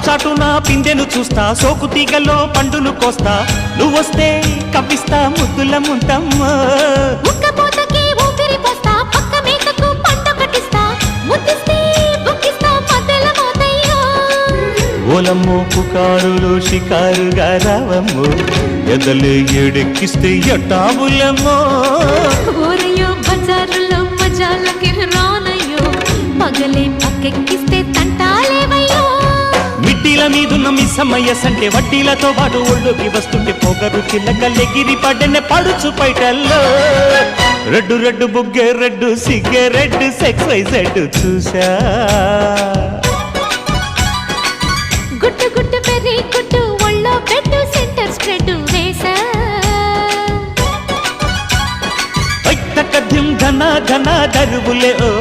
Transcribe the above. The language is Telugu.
చాటున పిందెను చూస్తా, సోకు తీగల్లో పండును కోస్తా, నువ్వొస్తే కప్పిస్తా ముద్దుల ముంతమ్మ. ఉక్కపోతకి ఊపిరి పోస్తా, పక్క మేకకు పంట కట్టిస్తా, ముద్దిస్తే బుక్కిస్తా మధ్యల మోతయ్యో. ఓలమ్మో పుకారులో షికారుగా రావమ్మో, ఎదలు ఎడెక్కిస్తే ఎట్టాబులమ్మో. ఊరయ్యో బజారులో మజాలకి రానయ్యో, పగలే పక్కెక్కిస్తే తంటాలేవయ్యో. మిట్టిల మీదున్న మిస్సమ్మయ్య సంటే వడ్డీలతో పాటు ఒళ్ళోకి వస్తుంటే పొగరు చిల్లకల్లెగిరి పడ్డనే పడుచు పైటల్లో. రెడ్డు రెడ్డు బుగ్గే రెడ్డు సిగ్గే రెడ్డు XYZ చూసా. గుట్టు గుట్టు పెరి గుట్టు ఒళ్ళో బెడ్డు సెంటర్ స్ప్రెడ్ వేసా. కథ్యం ఘన ఘన దరువులే ఓ